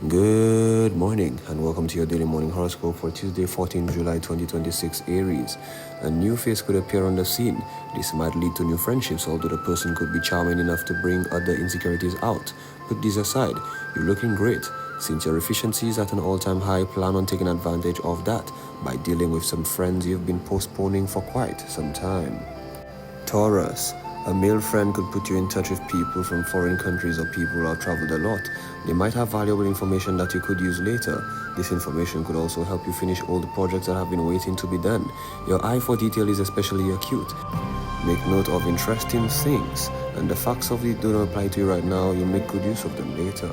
Good morning and welcome to your daily morning horoscope for Tuesday, 14 July 2026, Aries. A new face could appear on the scene. This might lead to new friendships, although the person could be charming enough to bring other insecurities out. Put these aside, you're looking great. Since your efficiency is at an all-time high, plan on taking advantage of that by dealing with some friends you've been postponing for quite some time. Taurus. A male friend could put you in touch with people from foreign countries or people who have traveled a lot. They might have valuable information that you could use later. This information could also help you finish all the projects that have been waiting to be done. Your eye for detail is especially acute. Make note of interesting things, and the facts of it do not apply to you right now. You'll make good use of them later.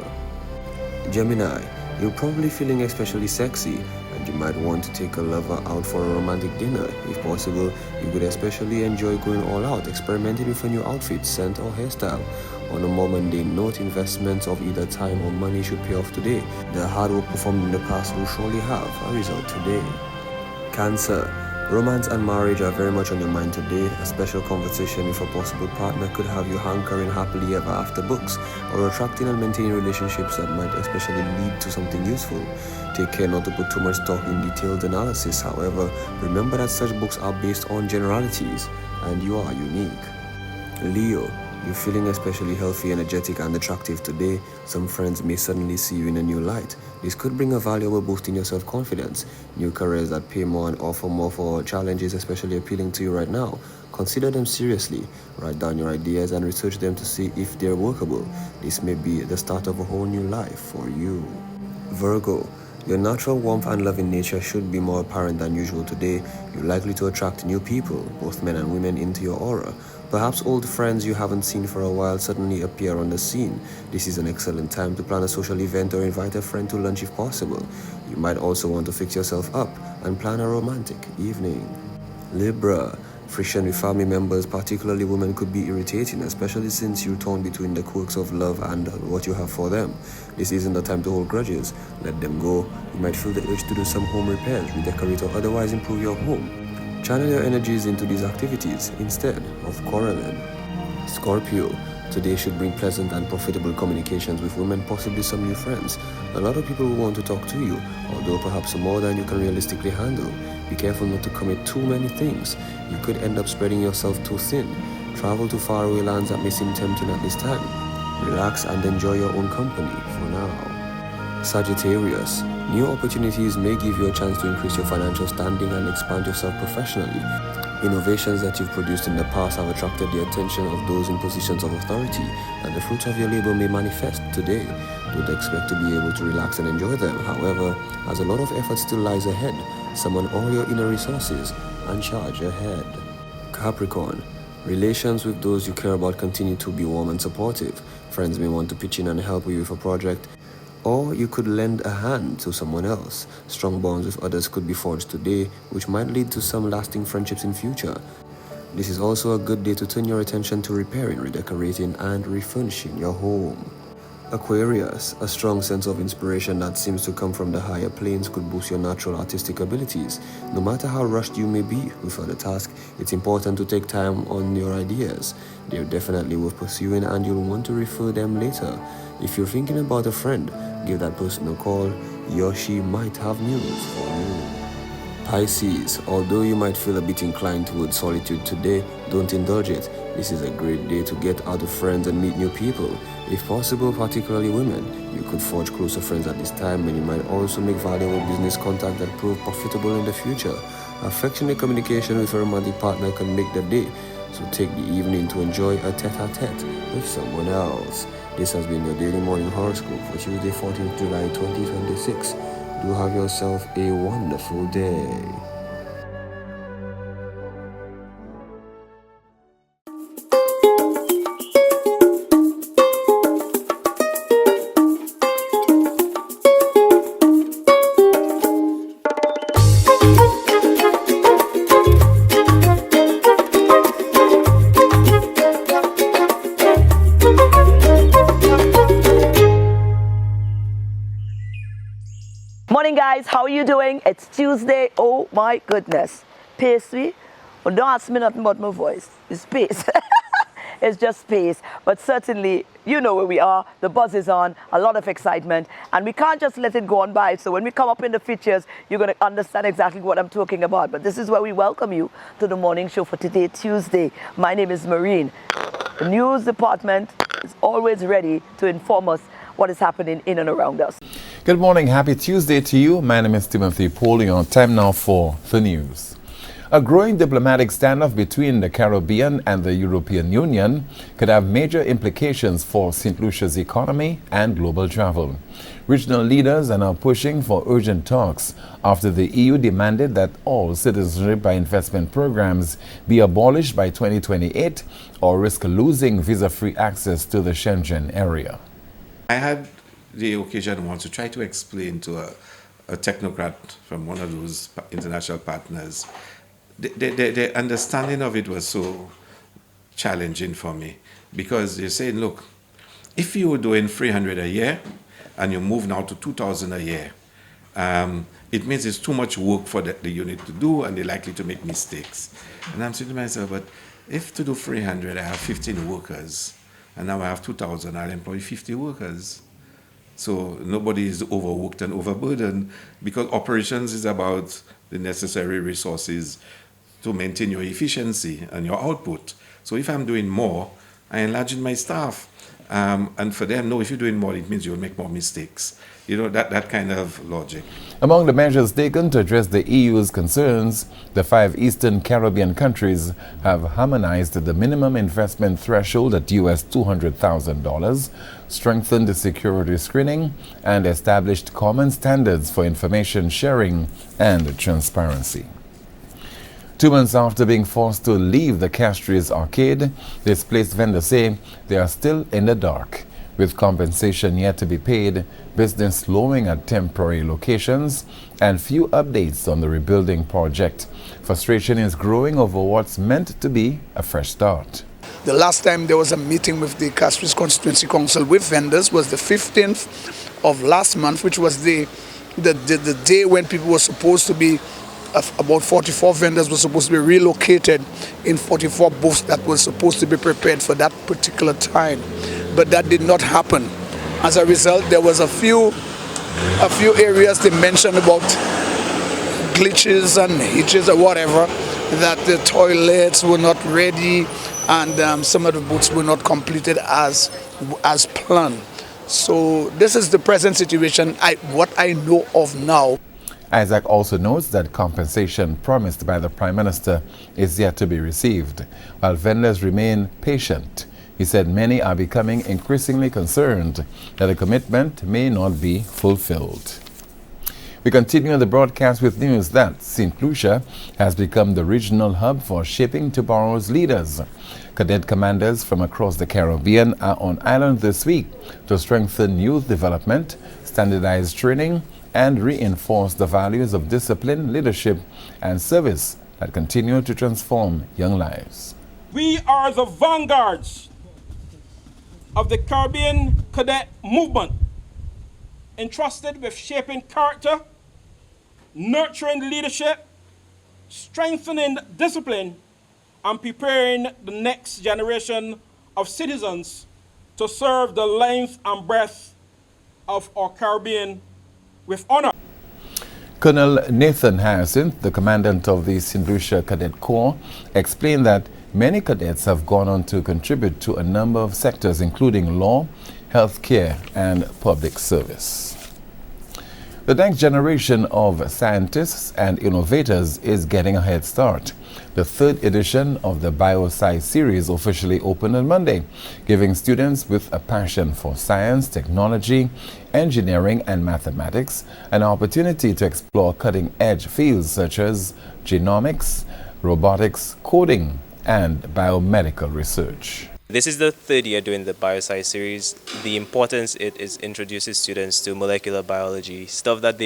Gemini. You're probably feeling especially sexy, and you might want to take a lover out for a romantic dinner. If possible, you could especially enjoy going all out, experimenting with a new outfit, scent, or hairstyle. On a more mundane note, investments of either time or money should pay off today. The hard work performed in the past will surely have a result today. Cancer. Romance and marriage are very much on your mind today. A special conversation with a possible partner could have you hankering happily ever after books, or attracting and maintaining relationships that might especially lead to something useful. Take care not to put too much stock in detailed analysis, however, remember that such books are based on generalities, and you are unique. Leo. You're feeling especially healthy, energetic, and attractive today. Some friends may suddenly see you in a new light. This could bring a valuable boost in your self-confidence. New careers that pay more and offer more for challenges especially appealing to you right now. Consider them seriously. Write down your ideas and research them to see if they're workable. This may be the start of a whole new life for you. Virgo. Your natural warmth and loving nature should be more apparent than usual today. You're likely to attract new people, both men and women, into your aura. Perhaps old friends you haven't seen for a while suddenly appear on the scene. This is an excellent time to plan a social event or invite a friend to lunch if possible. You might also want to fix yourself up and plan a romantic evening. Libra. Friction with family members, particularly women, could be irritating, especially since you're torn between the quirks of love and what you have for them. This isn't the time to hold grudges. Let them go. You might feel the urge to do some home repairs, redecorate, or otherwise improve your home. Channel your energies into these activities instead of quarreling. Scorpio. Today should bring pleasant and profitable communications with women, possibly some new friends. A lot of people will want to talk to you, although perhaps more than you can realistically handle. Be careful not to commit too many things. You could end up spreading yourself too thin. Travel to faraway lands that may seem tempting at this time. Relax and enjoy your own company for now. Sagittarius. New opportunities may give you a chance to increase your financial standing and expand yourself professionally. Innovations that you've produced in the past have attracted the attention of those in positions of authority, and the fruits of your labor may manifest today. Don't expect to be able to relax and enjoy them, however, as a lot of effort still lies ahead. Summon all your inner resources and charge ahead. Capricorn. Relations with those you care about continue to be warm and supportive. Friends may want to pitch in and help you with a project, or you could lend a hand to someone else. Strong bonds with others could be forged today, which might lead to some lasting friendships in future. This is also a good day to turn your attention to repairing, redecorating, and refurnishing your home. Aquarius. A strong sense of inspiration that seems to come from the higher planes could boost your natural artistic abilities. No matter how rushed you may be with the task, it's important to take time on your ideas. They're definitely worth pursuing, and you'll want to refer them later. If you're thinking about a friend, give that person a call. He or she might have news for you. Pisces. Although you might feel a bit inclined towards solitude today, don't indulge it. This is a great day to get out with friends and meet new people. If possible, particularly women, you could forge closer friends at this time, and you might also make valuable business contacts that prove profitable in the future. Affectionate communication with a romantic partner can make the day, so take the evening to enjoy a tete-a-tete with someone else. This has been your daily morning horoscope for Tuesday, 14th July 2026. Do have yourself a wonderful day. Morning guys, how are you doing? It's Tuesday. Oh my goodness. Pastry? Well, don't ask me nothing about my voice. It's pace. It's just space. But certainly, you know where we are. The buzz is on, a lot of excitement, and we can't just let it go on by. So when we come up in the features, you're going to understand exactly what I'm talking about. But this is where we welcome you to the morning show for today, Tuesday. My name is Maureen. The news department is always ready to inform us what is happening in and around us. Good morning. Happy Tuesday to you. My name is Timothy Paulion. Time now for the news. A growing diplomatic standoff between the Caribbean and the European Union could have major implications for St. Lucia's economy and global travel. Regional leaders are now pushing for urgent talks after the EU demanded that all citizenship by investment programs be abolished by 2028 or risk losing visa-free access to the Shenzhen area. I had the occasion once to try to explain to a technocrat from one of those international partners. The understanding of it was so challenging for me because they're saying, look, if you were doing 300 a year and you move now to 2,000 a year, it means it's too much work for the unit to do and they're likely to make mistakes. And I'm saying to myself, but if to do 300, I have 15 workers, and now I have 2,000, I'll employ 50 workers. So nobody is overworked and overburdened because operations is about the necessary resources to maintain your efficiency and your output. So if I'm doing more, I enlarge my staff. And for them, no, if you're doing more, it means you'll make more mistakes. You know, that kind of logic. Among the measures taken to address the EU's concerns, the 5 Eastern Caribbean countries have harmonized the minimum investment threshold at US $200,000, strengthened the security screening, and established common standards for information sharing and transparency. 2 months after being forced to leave the Castries arcade, displaced vendors say they are still in the dark. With compensation yet to be paid, business slowing at temporary locations, and few updates on the rebuilding project. Frustration is growing over what's meant to be a fresh start. The last time there was a meeting with the Castries Constituency Council with vendors was the 15th of last month, which was the day when people were supposed to be about 44 vendors were supposed to be relocated in 44 booths that were supposed to be prepared for that particular time. But that did not happen. As a result, there was a few areas they mentioned about glitches and hitches or whatever, that the toilets were not ready and some of the booths were not completed as planned. So this is the present situation, what I know of now. Isaac also notes that compensation promised by the Prime Minister is yet to be received, while vendors remain patient. He said many are becoming increasingly concerned that the commitment may not be fulfilled. We continue the broadcast with news that St. Lucia has become the regional hub for shipping tomorrow's leaders. Cadet commanders from across the Caribbean are on island this week to strengthen youth development, standardize training, and reinforce the values of discipline, leadership, and service that continue to transform young lives. We are the vanguards of the Caribbean cadet movement, entrusted with shaping character, nurturing leadership, strengthening discipline, and preparing the next generation of citizens to serve the length and breadth of our Caribbean with honor. Colonel Nathan Harrison, the commandant of the St. Lucia Cadet Corps, explained that many cadets have gone on to contribute to a number of sectors, including law, healthcare, and public service. The next generation of scientists and innovators is getting a head start. The 3rd edition of the BweelzFit series officially opened on Monday, giving students with a passion for science, technology, engineering, and mathematics an opportunity to explore cutting-edge fields such as genomics, robotics, coding, and biomedical research. This is the 3rd year doing the BweelzFit series. The importance it is introduces students to molecular biology, stuff that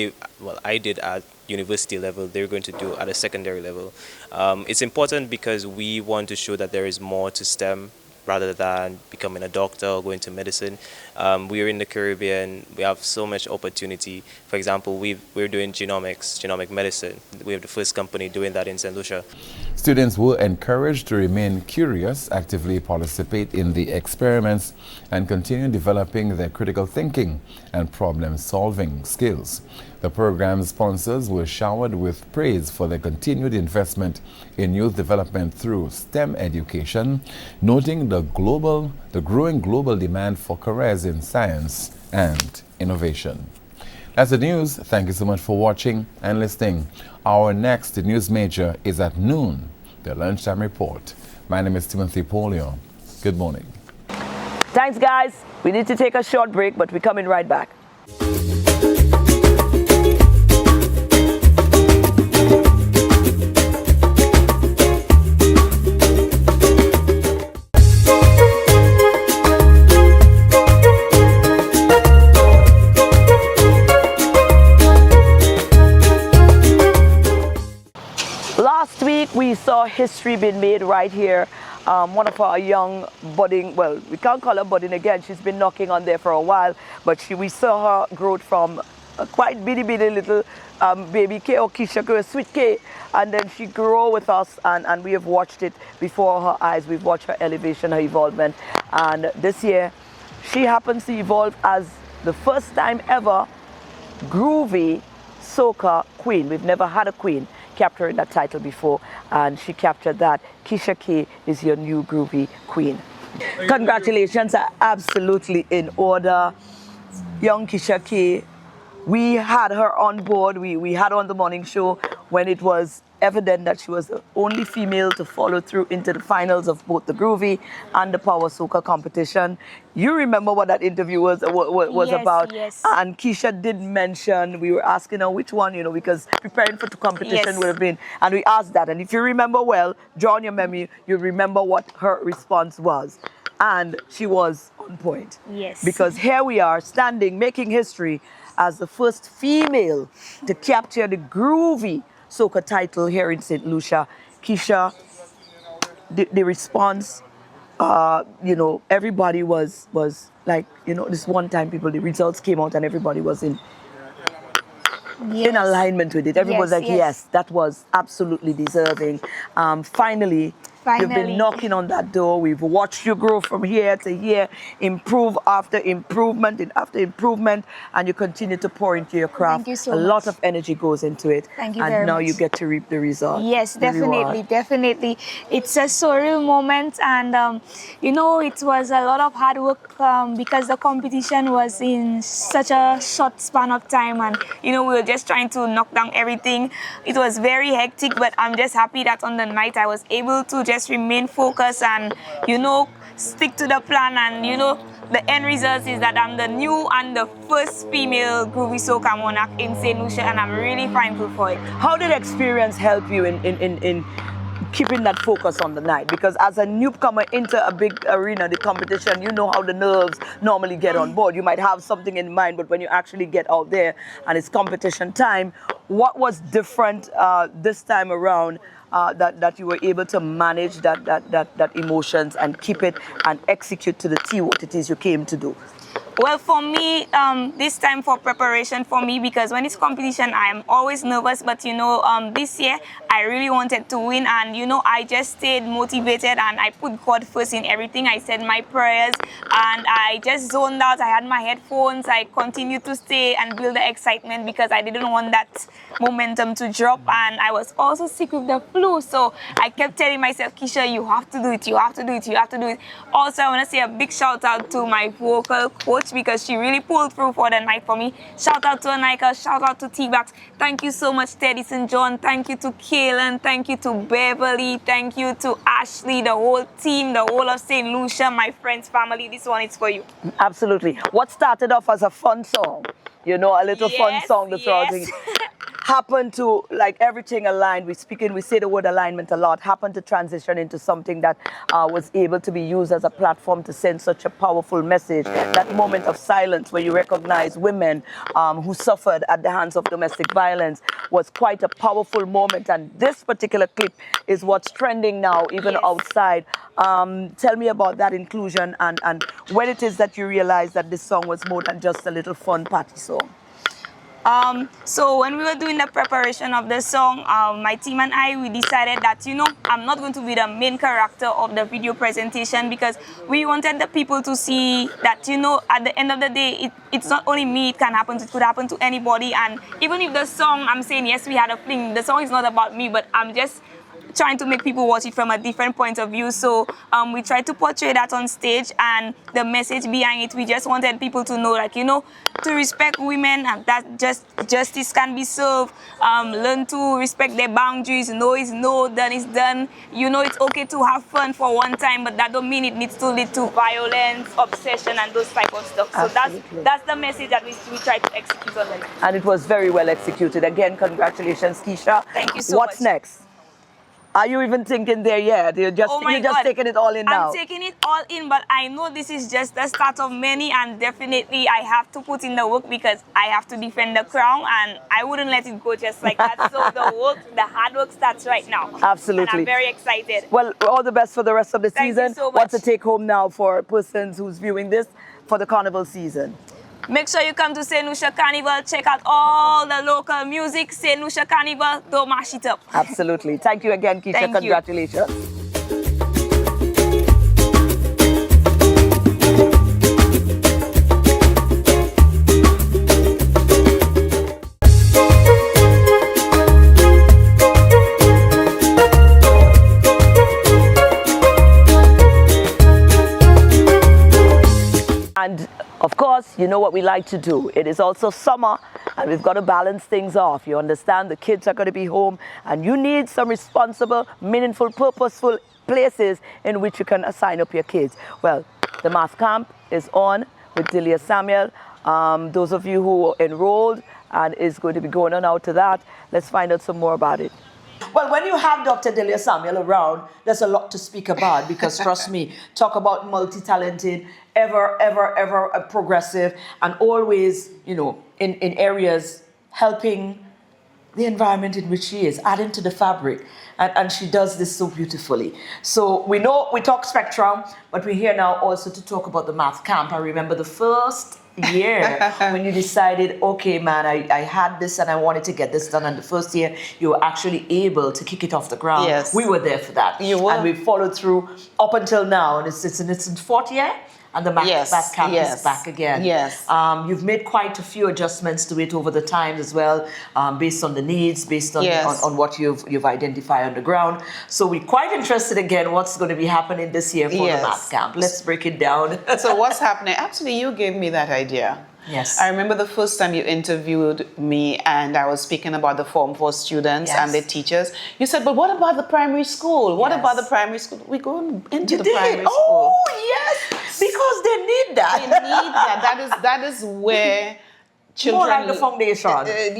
I did at university level, they're going to do at a secondary level. It's important because we want to show that there is more to STEM rather than becoming a doctor or going to medicine. We're in the Caribbean, we have so much opportunity. For example, we're doing genomic medicine. We have the first company doing that in St. Lucia. Students were encouraged to remain curious, actively participate in the experiments, and continue developing their critical thinking and problem-solving skills. The program's sponsors were showered with praise for their continued investment in youth development through STEM education, noting the growing global demand for careers in science and innovation. That's the news. Thank you so much for watching and listening. Our next news major is at noon, the Lunchtime Report. My name is Timothy Polio. Good morning. Thanks, guys. We need to take a short break, but we're coming right back. Last week, we saw history being made right here. One of our young budding, well, we can't call her budding again. She's been knocking on there for a while, but we saw her grow from a quite bitty little baby K or Kisha, a sweet K, and then she grew with us, and we have watched it before her eyes. We've watched her elevation, her evolvement, and this year, she happens to evolve as the first time ever Groovy Soca queen. We've never had a queen capturing that title before, and she captured that. Kisha K is your new Groovy queen. Congratulations are absolutely in order. Young Kisha K, we had her on board. We had her on the morning show when it was evident that she was the only female to follow through into the finals of both the Groovy and the Power Soca competition. You remember what that interview was Yes, about? yes. And Kisha did mention, we were asking her which one, because preparing for the competition Yes. would have been, and we asked that. And if you remember well, draw on your memory, you remember what her response was. And she was on point. Yes. Because here we are standing, making history as the first female to capture the Groovy Soca title here in St. Lucia. Kisha, the response, everybody was like, this one time the results came out and everybody was in alignment with it. Everybody was like, yes, that was absolutely deserving. Finally, you've been knocking on that door. We've watched you grow from here to here, improve after improvement and you continue to pour into your craft. Thank you so A much. lot of energy goes into it. Thank you and very now much. you get to reap the result. Yes, the definitely, reward. definitely. It's a surreal moment, and it was a lot of hard work because the competition was in such a short span of time, and we were just trying to knock down everything. It was very hectic, but I'm just happy that on the night I was able to just remain focused and stick to the plan, and the end result is that I'm the new and the first female Groovy Soca Monarch in St. Lucia, and I'm really thankful for it. How did experience help you in keeping that focus on the night? Because as a newcomer into a big arena, the competition, you know how the nerves normally get on board. You might have something in mind, but when you actually get out there and it's competition time, what was different this time around that you were able to manage that emotions and keep it and execute to the T what it is you came to do? Well, for me, this time for preparation for me, because when it's competition, I'm always nervous. But, this year, I really wanted to win. And, I just stayed motivated and I put God first in everything. I said my prayers and I just zoned out. I had my headphones. I continued to stay and build the excitement because I didn't want that momentum to drop. And I was also sick with the flu. So I kept telling myself, Kisha, you have to do it. You have to do it. You have to do it. Also, I want to say a big shout out to my vocal coach, because she really pulled through for the night for me. Shout out to Anika, shout out to T-Bax. Thank you so much, Teddy St. John. Thank you to Kaylin. Thank you to Beverly. Thank you to Ashley, the whole team, the whole of St. Lucia, my friends, family. This one is for you. Absolutely. What started off as a fun song, a little fun song to throw out, happened to, like, everything aligned. We say the word alignment a lot, happened to transition into something that was able to be used as a platform to send such a powerful message. That moment of silence where you recognize women who suffered at the hands of domestic violence was quite a powerful moment. And this particular clip is what's trending now, even outside. Tell me about that inclusion and when it is that you realized that this song was more than just a little fun party song. So when we were doing the preparation of the song, my team and I, we decided that, I'm not going to be the main character of the video presentation because we wanted the people to see that, at the end of the day, it's not only me, it can happen, it could happen to anybody. And even if the song, I'm saying, yes, we had a fling, the song is not about me, but I'm just trying to make people watch it from a different point of view. So we tried to portray that on stage, and the message behind it, we just wanted people to know, like, to respect women, and that justice can be served. Learn to respect their boundaries. No is no, done is done. It's okay to have fun for one time, but that don't mean it needs to lead to violence, obsession, and those type of stuff. Absolutely. So that's the message that we try to execute on it. And it was very well executed. Again, congratulations, Kisha. Thank you so What's much. next? Are you even thinking there yet? You're just taking it all in now? I'm taking it all in, but I know this is just the start of many, and definitely I have to put in the work because I have to defend the crown, and I wouldn't let it go just like that. So the hard work starts right now. Absolutely. And I'm very excited. Well, all the best for the rest of the Thank season. you so much. What's the take home now for persons who's viewing this for the carnival season? Make sure you come to St. Lucia Carnival. Check out all the local music. St. Lucia Carnival, don't mash it up. Absolutely. Thank you again, Kisha. Thank you. Congratulations. And of course, you know what we like to do. It is also summer, and we've got to balance things off. You understand the kids are going to be home, and you need some responsible, meaningful, purposeful places in which you can assign up your kids. Well, the math camp is on with Delia Samuel. Those of you who are enrolled and is going to be going on out to that, let's find out some more about it. Well, when you have Dr. Delia Samuel around, there's a lot to speak about because, trust me, talk about multi-talented, ever progressive, and always, in areas helping the environment in which she is, adding to the fabric. And she does this so beautifully. So we talk spectrum, but we're here now also to talk about the math camp. I remember the first year when you decided, okay, man, I had this and I wanted to get this done. And the first year, you were actually able to kick it off the ground. Yes. We were there for that. You were. And we followed through up until now. And it's in its fourth year. And the math camp is back again. Yes. You've made quite a few adjustments to it over the times as well, based on the needs, based on, on what you've identified on the ground. So we're quite interested again what's going to be happening this year for the math camp. Let's break it down. So what's happening? Actually, you gave me that idea. Yes. I remember the first time you interviewed me and I was speaking about the Form 4 students and their teachers. You said, but what about the primary school? What about the primary school? We go into primary school. Oh, yes, because they need that. They need that. That is where children... More like the foundation.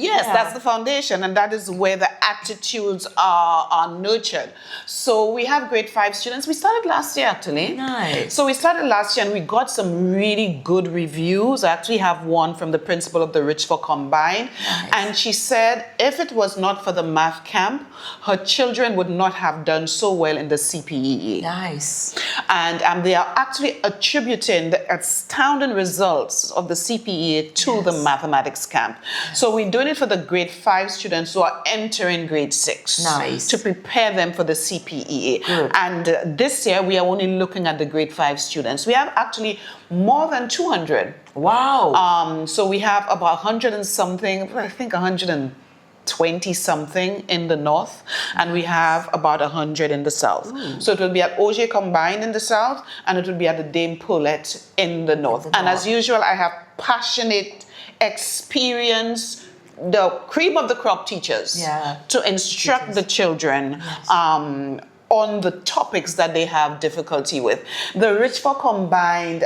Yes, that's the foundation, and that is where the attitudes are nurtured. So we have grade 5 students. We started last year, actually. Nice. So we started last year, and we got some really good reviews. I actually have one from the principal of the Rich for Combined, and she said if it was not for the math camp, her children would not have done so well in the CPEE. Nice. And they are actually attributing the astounding results of the CPEE to the mathematics camp. So we're doing it for the grade 5 students who are entering grade 6. Nice. To prepare them for the CPEE. Good. And this year we are only looking at the grade 5 students. We have actually more than 200. Wow. So we have about 100 and something, I think 120 something in the north, and we have about 100 in the south. So it will be at OJ Combined in the south, and it will be at the Dame Paulette in the north. And as usual, I have passionate, experienced, the cream of the crop teachers to instruct the children on the topics that they have difficulty with. The Rich for Combined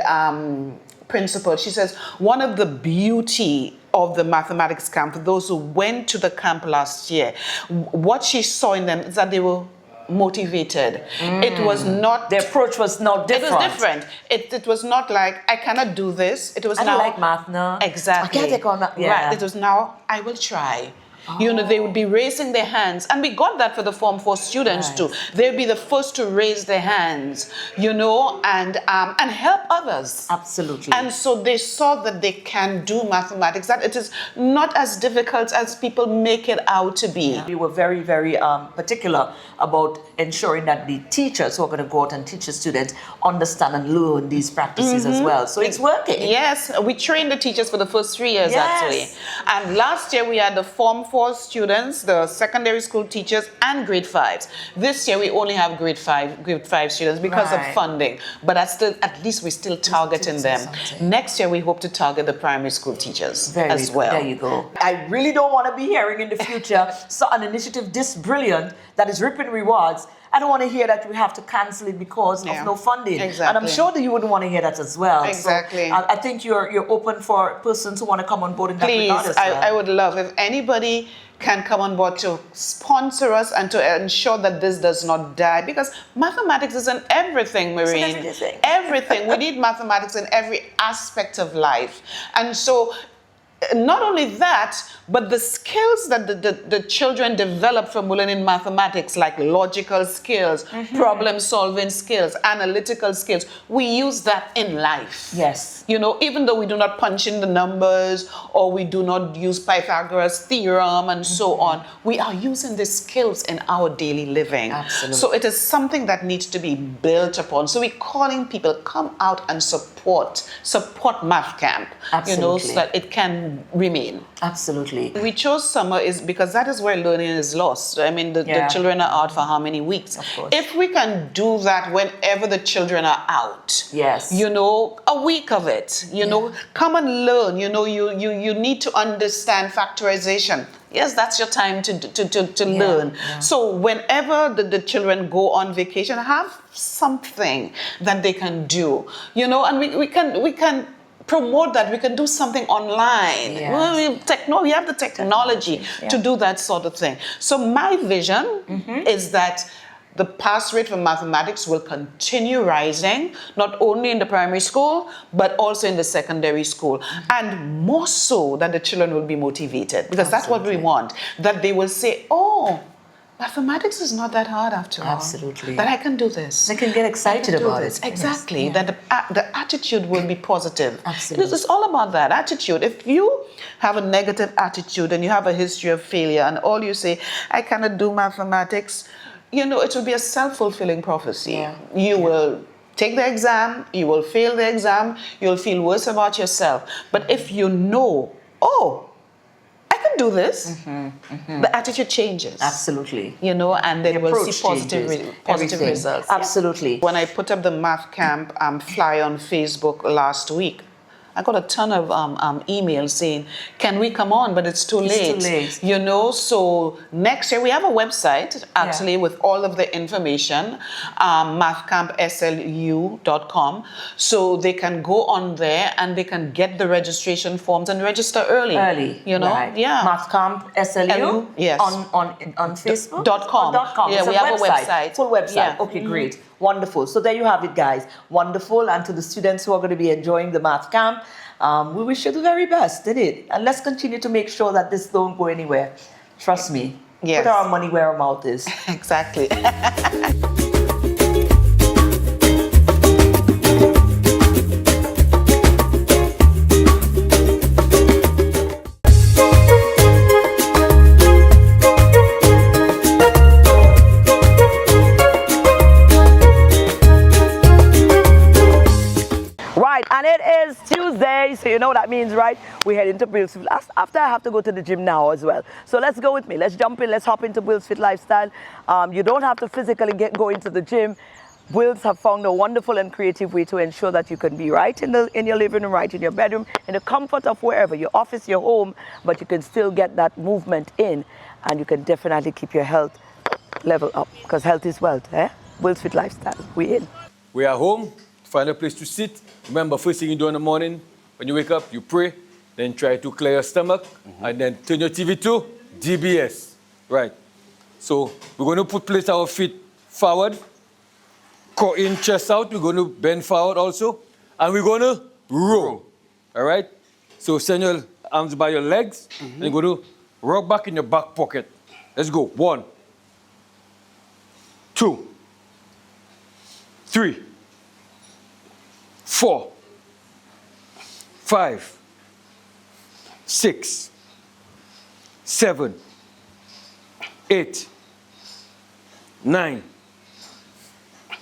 principal, she says, one of the beauty of the mathematics camp, those who went to the camp last year, what she saw in them is that they were motivated. It was not... The approach was not different. It was different. It was not like, I cannot do this. It was I now... don't like math now. Exactly. I can't take on that. Right. It was now, I will try. You know, they would be raising their hands. And we got that for the Form 4 students too. They'd be the first to raise their hands, you know, and help others. Absolutely. And so they saw that they can do mathematics, that it is not as difficult as people make it out to be. We were very, very particular about ensuring that the teachers who are going to go out and teach the students understand and learn these practices as well. So it's working. Yes, we trained the teachers for the first 3 years actually. And last year we had the Form 4 students, the secondary school teachers, and grade 5s. This year we only have grade 5 students because of funding. But at least we're still targeting them. Next year we hope to target the primary school teachers as well. There you go. I really don't want to be hearing in the future an initiative this brilliant that is reaping rewards. I don't want to hear that we have to cancel it because of no funding. Exactly. And I'm sure that you wouldn't want to hear that as well. Exactly. So, I think you're open for persons who want to come on board in that regard as well. well. I would love if anybody can come on board to sponsor us and to ensure that this does not die, because mathematics is in everything, Marine. Everything. We need mathematics in every aspect of life. And so not only that, but the skills that the children develop from learning mathematics, like logical skills, problem-solving skills, analytical skills, we use that in life. Yes. You know, even though we do not punch in the numbers or we do not use Pythagoras theorem and so on, we are using these skills in our daily living. Absolutely. So it is something that needs to be built upon. So we're calling people, come out and support Math Camp. Absolutely. You know, so that it can remain. Absolutely. We chose summer is because that is where learning is lost. I mean, the children are out for how many weeks? Of course. If we can do that whenever the children are out, yes, you know, a week of it, you know, come and learn. You know, you need to understand factorization. Yes, that's your time to learn. Yeah. So whenever the children go on vacation, have something that they can do, you know, and we can promote that. We can do something online. Yes. We have the technology to do that sort of thing. So my vision is that the pass rate for mathematics will continue rising, not only in the primary school, but also in the secondary school. And more so that the children will be motivated, because that's what we want. That they will say, oh, mathematics is not that hard after all. Absolutely. That I can do this. They can get excited about it. Exactly. Yes. That the attitude will be positive. Absolutely. It's all about that attitude. If you have a negative attitude and you have a history of failure and all you say, I cannot do mathematics, you know, it will be a self-fulfilling prophecy. Yeah. You will take the exam, you will fail the exam, you'll feel worse about yourself. But if you know, oh, I can do this, the attitude changes. Absolutely. You know, and then we'll see positive Everything. results. Absolutely. When I put up the Math Camp flyer on Facebook last week, I got a ton of emails saying, can we come on? But it's too late. It's too late. You know, so next year we have a website actually with all of the information, mathcampslu.com. So they can go on there and they can get the registration forms and register early. You know? Right. Yeah. Mathcamp SLU? Yes. On Facebook? .com. .com. Yeah, It's we have a website. Full website. Yeah. Okay, great. Wonderful. So there you have it, guys. Wonderful. And to the students who are going to be enjoying the Math Camp, we wish you the very best, did it? And let's continue to make sure that this don't go anywhere. Trust me. Yes. Put our money where our mouth is. Exactly. And it is Tuesday, so you know what that means, right? We head into BweelzFit. After I have to go to the gym now as well. So let's go with me. Let's jump in. Let's hop into BweelzFit lifestyle. You don't have to physically go into the gym. Bweels have found a wonderful and creative way to ensure that you can be right in your living room, right in your bedroom, in the comfort of wherever, your office, your home, but you can still get that movement in, and you can definitely keep your health level up, because health is wealth, eh? BweelzFit lifestyle. We in. We are home. Find a place to sit. Remember, first thing you do in the morning, when you wake up, you pray, then try to clear your stomach, and then turn your TV to DBS. Right. So we're going to place our feet forward, core in, chest out. We're going to bend forward also, and we're going to row. All right? So send your arms by your legs, and you're going to Rock back in your back pocket. Let's go. 1, 2, 3, 4, 5, 6, 7, 8, 9,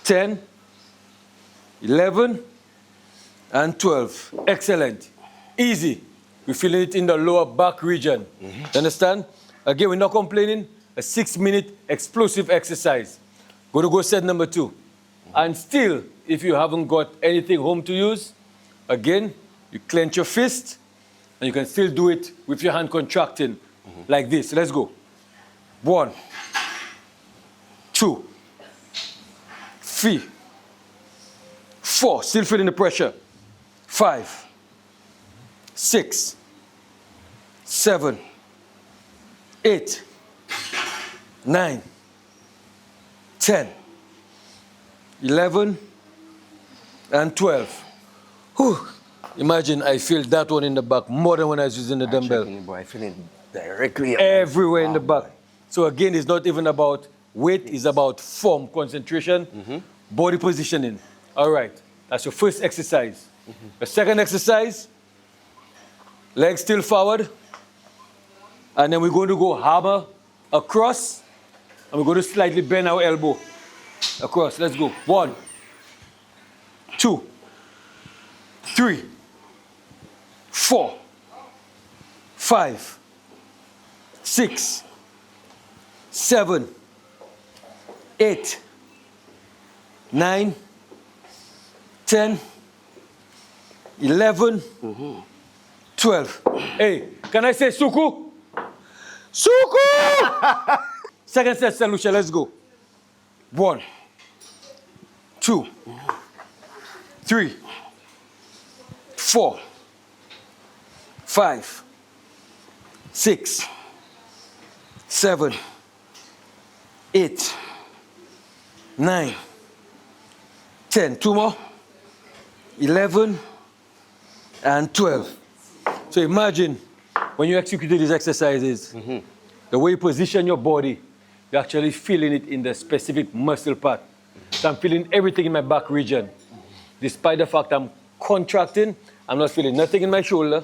10, 11, and 12. Excellent. Easy. We're feeling it in the lower back region. You understand? Again, we're not complaining. A 6-minute explosive exercise. Going to go set number 2. And still, if you haven't got anything home to use, again, you clench your fist, and you can still do it with your hand contracting like this. Let's go. 1, 2, 3, 4. Still feeling the pressure. 5, 6, 7, 8, 9, 10, 11, and 12. Whew. Imagine I feel that one in the back more than when I was using the dumbbell. I feel it directly everywhere in the back. So again, it's not even about weight, it's about form, concentration, body positioning. All right, that's your first exercise. The second exercise, legs still forward, and then we're going to go hammer across, and we're going to slightly bend our elbow across. Let's go. 1, 2, 3, 4, 5, 6, 7, 8, 9, 10, 11, 12. Hey, can I say Suku? Suku! Second set, St. Lucia, let's go. 1, 2, 3, 4, 5, 6, 7, 8, 9, 10. 2 more. 11 and 12. So imagine when you execute these exercises, the way you position your body, you're actually feeling it in the specific muscle part. So I'm feeling everything in my back region. Despite the fact I'm contracting, I'm not feeling nothing in my shoulder,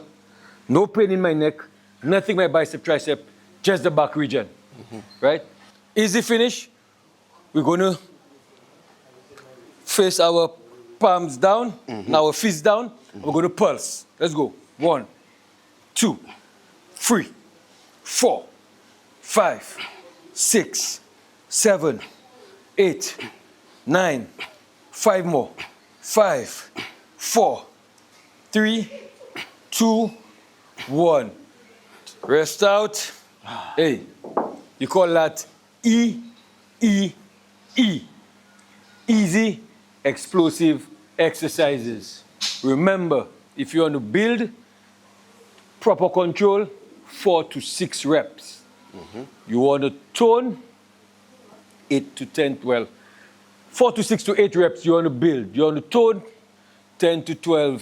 no pain in my neck, nothing in my bicep, tricep, just the back region. Right? Easy finish. We're going to face our palms down, and our fists down. We're going to pulse. Let's go. 1, 2, 3, 4, 5, 6, 7, 8, 9, 5 more. 5, 4, 3, 2, 1. Rest out. Hey, you call that E. Easy, explosive exercises. Remember, if you want to build proper control, 4 to 6 reps. You want to tone, 8 to 10, well, 4 to 6 to 8 reps you want to build. You want to tone, 10 to 12